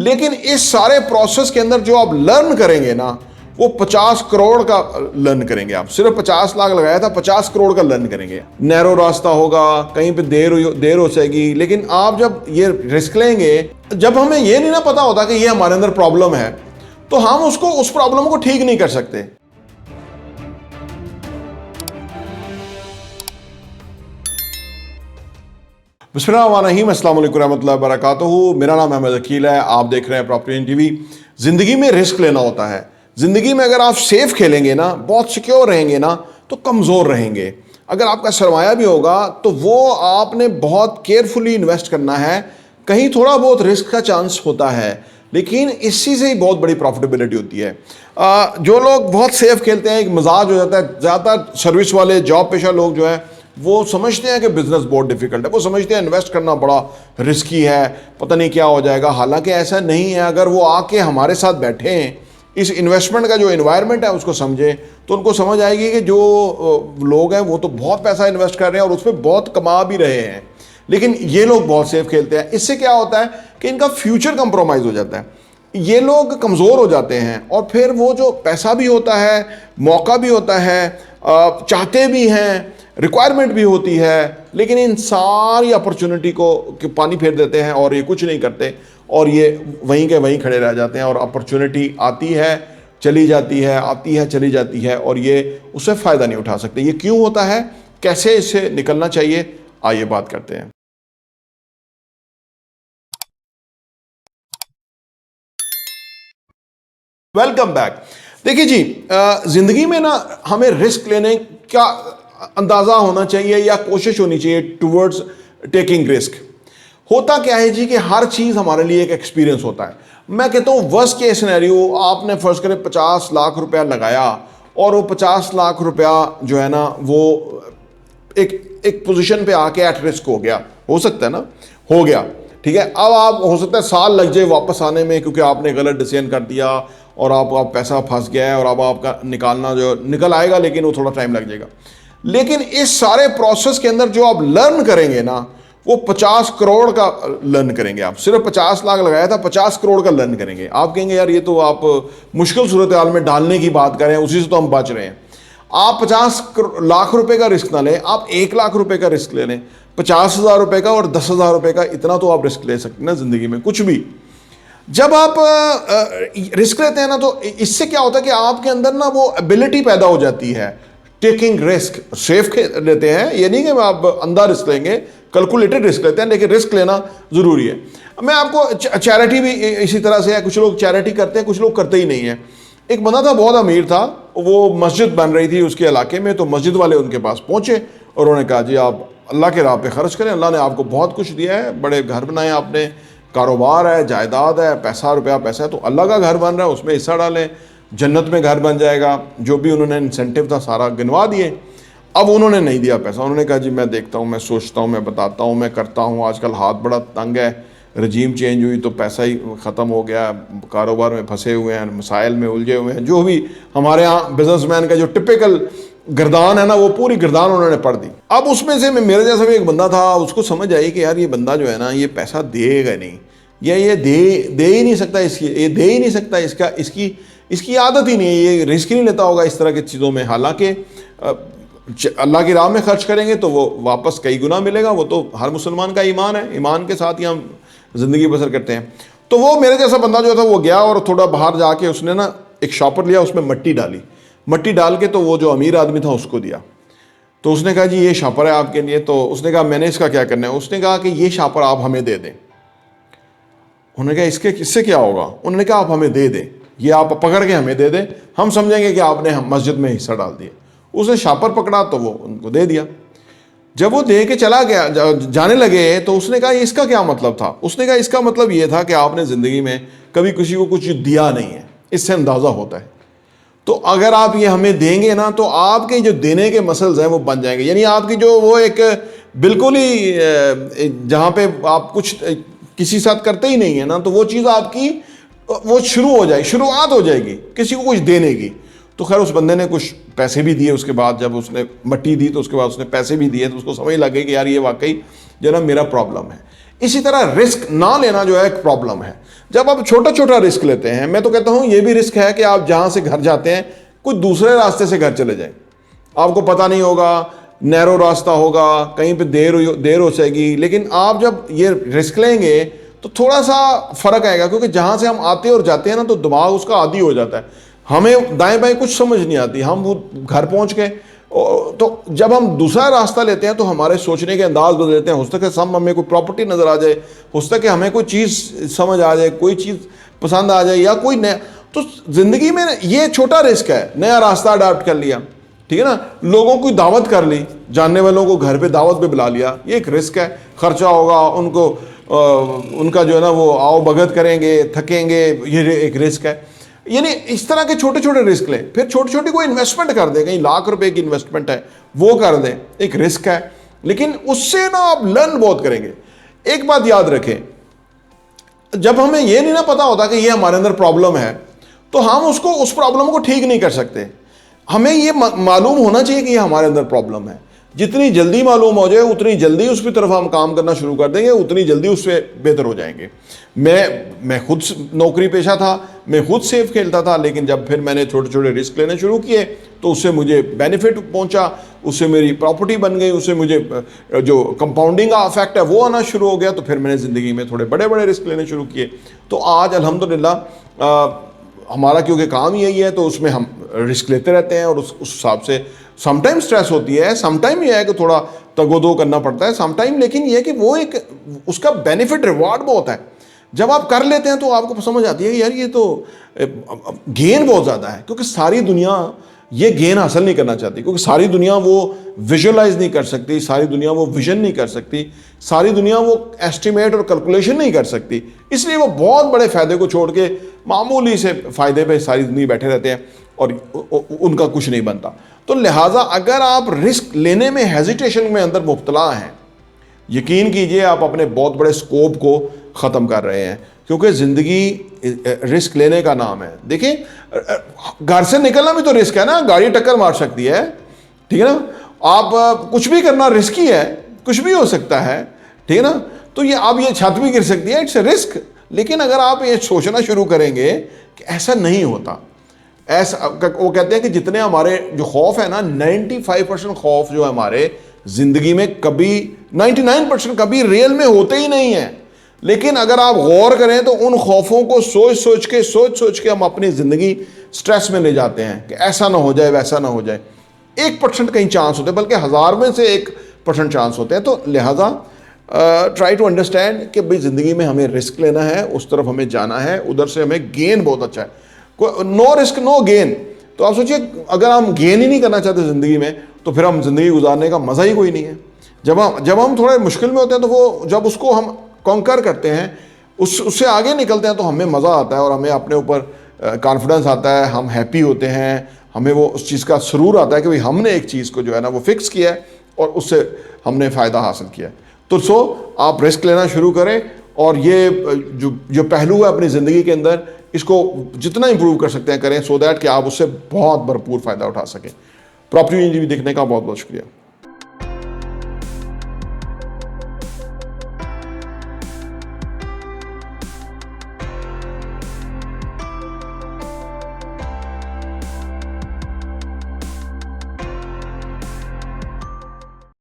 लेकिन इस सारे प्रोसेस के अंदर जो आप लर्न करेंगे ना, वो 50 करोड़ का लर्न करेंगे। आप सिर्फ 50 लाख लगाया था, 50 करोड़ का लर्न करेंगे। नैरो रास्ता होगा, कहीं पे देर हो जाएगी, लेकिन आप जब ये रिस्क लेंगे, जब हमें ये नहीं ना पता होता कि ये हमारे अंदर प्रॉब्लम है, तो हम उस प्रॉब्लम को ठीक नहीं कर सकते। बिस्मिल्लाहिर्रहमानिर्रहीम, अस्सलाम वालेकुम रहमतुल्लाहि व बरकातुहू। मेरा नाम अहमद अकील है, आप देख रहे हैं प्रॉपर्टी टीवी। जिंदगी में रिस्क लेना होता है। जिंदगी में अगर आप सेफ खेलेंगे ना, बहुत सिक्योर रहेंगे ना, तो कमज़ोर रहेंगे। अगर आपका सरमाया भी होगा तो वो आपने बहुत केयरफुली इन्वेस्ट करना है। कहीं थोड़ा बहुत रिस्क का चांस होता है, लेकिन इसी से ही बहुत बड़ी प्रॉफिटेबिलिटी होती है। जो लोग बहुत सेफ खेलते हैं, एक मजाज हो जाता है। ज़्यादातर सर्विस वाले जॉब पेशा लोग जो है वो समझते हैं कि बिजनेस बहुत डिफिकल्ट है, वो समझते हैं इन्वेस्ट करना बड़ा रिस्की है, पता नहीं क्या हो जाएगा। हालांकि ऐसा नहीं है। अगर वो आके हमारे साथ बैठे हैं, इस इन्वेस्टमेंट का जो इन्वायरमेंट है उसको समझें, तो उनको समझ आएगी कि जो लोग हैं वो तो बहुत पैसा इन्वेस्ट कर रहे हैं और उसमें बहुत कमा भी रहे हैं, लेकिन ये लोग बहुत सेफ खेलते हैं। इससे क्या होता है कि इनका फ्यूचर कंप्रोमाइज़ हो जाता है, ये लोग कमज़ोर हो जाते हैं, और फिर वो जो पैसा भी होता है, मौका भी होता है, चाहते भी हैं, रिक्वायरमेंट भी होती है, लेकिन इन सारी अपॉर्चुनिटी को पानी फेर देते हैं और ये कुछ नहीं करते, और ये वहीं के वहीं खड़े रह जाते हैं। और अपॉर्चुनिटी आती है, चली जाती है, आती है, चली जाती है, और ये उससे फ़ायदा नहीं उठा सकते। ये क्यों होता है, कैसे इससे निकलना चाहिए, आइए बात करते हैं। Welcome back. देखिए जी, ज़िंदगी में ना हमें रिस्क लेने का अंदाज़ा होना चाहिए या कोशिश होनी चाहिए टूवर्ड्स टेकिंग रिस्क। होता क्या है जी कि हर चीज़ हमारे लिए एक एक्सपीरियंस होता है। मैं कहता हूँ वर्स्ट केस सिनेरियो, आपने फर्ज करें 50 लाख रुपया लगाया, और वो 50 लाख रुपया जो है ना वो एक पोजीशन पे आके एट रिस्क हो गया। हो सकता है ना, हो गया, ठीक है। अब आप हो सकता है साल लग जाए वापस आने में, क्योंकि आपने गलत डिसीजन कर दिया और आप पैसा फंस गया है, और अब आपका निकालना जो निकल आएगा, लेकिन वो थोड़ा टाइम लग जाएगा। लेकिन इस सारे प्रोसेस के अंदर जो आप लर्न करेंगे ना, वो 50 करोड़ का लर्न करेंगे। आप सिर्फ 50 लाख लगाया था, 50 करोड़ का लर्न करेंगे। आप कहेंगे यार ये तो आप मुश्किल सूरत हाल में डालने की बात करें, उसी से तो हम बच रहे हैं। आप 50 लाख रुपए का रिस्क ना लें, आप 1 लाख रुपए का रिस्क ले लें। 50,000 रुपए का और 10,000 रुपए का, इतना तो आप रिस्क ले सकते हैं ना ज़िंदगी में, कुछ भी। जब आप रिस्क लेते हैं ना, तो इससे क्या होता है कि आपके अंदर ना वो एबिलिटी पैदा हो जाती है टेकिंग रिस्क। सेफ लेते हैं, ये नहीं कि आप अंधा रिस्क लेंगे, कैलकुलेटेड रिस्क लेते हैं, लेकिन रिस्क लेना ज़रूरी है। मैं आपको चैरिटी भी इसी तरह से है। कुछ लोग चैरिटी करते हैं, कुछ लोग करते ही नहीं है। एक बंदा था, बहुत अमीर था, वो मस्जिद बन रही थी उसके इलाके में, तो मस्जिद वाले उनके पास पहुँचे और उन्होंने कहा जी आप अल्लाह के राह पे खर्च करें, अल्लाह ने आपको बहुत कुछ दिया है, बड़े घर बनाए आपने, कारोबार है, जायदाद है, पैसा रुपया पैसा है, तो अल्लाह का घर बन रहा है, उसमें हिस्सा डालें, जन्नत में घर बन जाएगा। जो भी उन्होंने इंसेंटिव था सारा गिनवा दिए। अब उन्होंने नहीं दिया पैसा। उन्होंने कहा जी मैं देखता हूँ, मैं सोचता हूँ, मैं बताता हूँ, मैं करता हूँ, आजकल हाथ बड़ा तंग है, रजीम चेंज हुई तो पैसा ही ख़त्म हो गया, कारोबार में फंसे हुए हैं, मसाइल में उलझे हुए हैं। जो भी हमारे यहाँ बिजनेसमैन का जो टिपिकल गर्दान है ना, वो पूरी गर्दान उन्होंने पढ़ दी। अब उसमें से मेरे जैसा भी एक बंदा था, उसको समझ आई कि यार ये बंदा जो है ना, ये पैसा देगा नहीं, या ये दे ही नहीं सकता, ये दे ही नहीं सकता, इसकी आदत ही नहीं है, ये रिस्क ही नहीं लेता होगा इस तरह की चीज़ों में। हालांकि अल्लाह की राह में खर्च करेंगे तो वो वापस कई गुना मिलेगा। वो तो हर मुसलमान का ईमान है, ईमान के साथ ही हम ज़िंदगी बसर करते हैं। तो वो मेरे जैसा बंदा जो था वो गया और थोड़ा बाहर जाके उसने ना एक शॉपर लिया, उसमें मट्टी डाली, मट्टी डाल के तो वो जो अमीर आदमी था उसको दिया। तो उसने कहा जी ये शॉपर है आपके लिए। तो उसने कहा मैंने इसका क्या करना है। उसने कहा कि ये शॉपर आप हमें दे दें। उन्होंने कहा इससे क्या होगा। उन्होंने कहा आप हमें दे दें, ये आप पकड़ के हमें दे दें, हम समझेंगे कि आपने मस्जिद में हिस्सा डाल दिया। उसने शॉपर पकड़ा तो वो उनको दे दिया। जब वो दे के चला गया, जाने लगे, तो उसने कहा इसका क्या मतलब था। उसने कहा इसका मतलब ये था कि आपने ज़िंदगी में कभी किसी को कुछ दिया नहीं है, इससे अंदाज़ा होता है। तो अगर आप ये हमें देंगे ना, तो आपके जो देने के मसल्स हैं वो बन जाएंगे। यानी आपकी जो वो एक बिल्कुल ही जहाँ पे आप कुछ किसी साथ करते ही नहीं है ना, तो वो चीज़ आपकी वो शुरू हो जाएगी, शुरुआत हो जाएगी किसी को कुछ देने की। तो खैर उस बंदे ने कुछ पैसे भी दिए। उसके बाद जब उसने मट्टी दी तो उसके बाद उसने पैसे भी दिए, तो उसको समझ लग गई कि यार ये वाकई जो ना मेरा प्रॉब्लम है। इसी तरह रिस्क ना लेना जो है एक प्रॉब्लम है। जब आप छोटा छोटा रिस्क लेते हैं, मैं तो कहता हूं ये भी रिस्क है कि आप जहां से घर जाते हैं कुछ दूसरे रास्ते से घर चले जाएं, आपको पता नहीं होगा, नैरो रास्ता होगा, कहीं पे देर हो जाएगी, लेकिन आप जब ये रिस्क लेंगे तो थोड़ा सा फर्क आएगा, क्योंकि जहां से हम आते और जाते हैं ना तो दिमाग उसका आदी हो जाता है, हमें दाएं बाएं कुछ समझ नहीं आती, हम वो घर पहुंच गए। तो जब हम दूसरा रास्ता लेते हैं तो हमारे सोचने के अंदाज बदल देते हैं, हो सकता है सब हमें कोई प्रॉपर्टी नजर आ जाए, हो सकता है कि हमें कोई चीज़ समझ आ जाए, कोई चीज़ पसंद आ जाए, या कोई नया, तो जिंदगी में ये छोटा रिस्क है, नया रास्ता अडाप्ट कर लिया, ठीक है ना, लोगों की दावत कर ली, जानने वालों को घर पे दावत पे बुला लिया, ये एक रिस्क है, खर्चा होगा, उनको उनका जो है ना वो आओ भगत करेंगे, थकेंगे, ये एक रिस्क है। यानी इस तरह के छोटे छोटे रिस्क लें, फिर छोटी छोटी कोई इन्वेस्टमेंट कर दें, कहीं लाख रुपए की इन्वेस्टमेंट है वो कर दें, एक रिस्क है, लेकिन उससे ना आप लर्न बहुत करेंगे। एक बात याद रखें, जब हमें ये नहीं ना पता होता कि ये हमारे अंदर प्रॉब्लम है, तो हम उसको उस प्रॉब्लम को ठीक नहीं कर सकते। हमें ये मालूम होना चाहिए कि ये हमारे अंदर प्रॉब्लम है, जितनी जल्दी मालूम हो जाए उतनी जल्दी उसकी तरफ हम काम करना शुरू कर देंगे, उतनी जल्दी उससे बेहतर हो जाएंगे। मैं खुद नौकरी पेशा था, मैं खुद सेफ खेलता था, लेकिन जब फिर मैंने छोटे छोटे रिस्क लेने शुरू किए तो उससे मुझे बेनिफिट पहुंचा, उससे मेरी प्रॉपर्टी बन गई, उससे मुझे जो कंपाउंडिंग का इफेक्ट है वो आना शुरू हो गया, तो फिर मैंने ज़िंदगी में थोड़े बड़े बड़े रिस्क लेने शुरू किए। तो आज अल्हम्दुलिल्लाह हमारा क्योंकि काम यही है तो उसमें हम रिस्क लेते रहते हैं, और उस हिसाब से समटाइम स्ट्रेस होती है, समटाइम ये है कि थोड़ा तगोदो करना पड़ता है समटाइम, लेकिन ये है कि वो एक उसका बेनिफिट रिवार्ड बहुत है। जब आप कर लेते हैं तो आपको समझ आती है कि यार ये तो गेन बहुत ज़्यादा है, क्योंकि सारी दुनिया ये गेन हासिल नहीं करना चाहती, क्योंकि सारी दुनिया वो विजुअलाइज नहीं कर सकती, सारी दुनिया वो विजन नहीं कर सकती, सारी दुनिया वो एस्टिमेट और कैलकुलेशन नहीं कर सकती, इसलिए वो बहुत बड़े फ़ायदे को छोड़ के मामूली से फ़ायदे पे सारी दुनिया बैठे रहते हैं और उनका कुछ नहीं बनता। तो लिहाजा अगर आप रिस्क लेने में हेजिटेशन में अंदर मुब्तला हैं, यकीन कीजिए आप अपने बहुत बड़े स्कोप को ख़त्म कर रहे हैं, क्योंकि ज़िंदगी रिस्क लेने का नाम है। देखिए, घर से निकलना भी तो रिस्क है ना, गाड़ी टक्कर मार सकती है, ठीक है ना, आप कुछ भी करना रिस्की है, कुछ भी हो सकता है, ठीक है ना, तो ये आप ये छत भी गिर सकती है, इट्स रिस्क। लेकिन अगर आप ये सोचना शुरू करेंगे कि ऐसा नहीं होता, ऐसा वो कहते हैं कि जितने हमारे जो खौफ है ना, 95% खौफ जो है हमारे ज़िंदगी में कभी 99% कभी रियल में होते ही नहीं है। लेकिन अगर आप गौर करें तो उन खौफों को सोच सोच के हम अपनी ज़िंदगी स्ट्रेस में ले जाते हैं कि ऐसा ना हो जाए, वैसा ना हो जाए। 1% कहीं चांस होते हैं, बल्कि 1000 में से 1% चांस होते हैं। तो लिहाजा ट्राई टू अंडरस्टैंड कि भाई ज़िंदगी में हमें रिस्क लेना है, उस तरफ हमें जाना है, उधर से हमें गेन बहुत अच्छा है। No risk no gain. तो आप सोचिए, अगर हम गेन ही नहीं करना चाहते ज़िंदगी में, तो फिर हम ज़िंदगी गुजारने का मज़ा ही कोई नहीं है। जब हम थोड़े मुश्किल में होते हैं, तो वो जब उसको हम कॉन्कर करते हैं, उससे आगे निकलते हैं, तो हमें मज़ा आता है और हमें अपने ऊपर कॉन्फिडेंस आता है, हम हैप्पी होते हैं, हमें वो उस चीज़ का सुरूर आता है कि भाई हमने एक चीज़ को जो है ना वो फिक्स किया है और उससे हमने फ़ायदा हासिल किया है। तो आप रिस्क लेना शुरू करें, और ये जो पहलू है अपनी ज़िंदगी के अंदर, इसको जितना इंप्रूव कर सकते हैं करें, सो दैट कि आप उससे बहुत भरपूर फ़ायदा उठा सकें। प्रॉपर्टी इंजीनियरिंग देखने का बहुत बहुत शुक्रिया।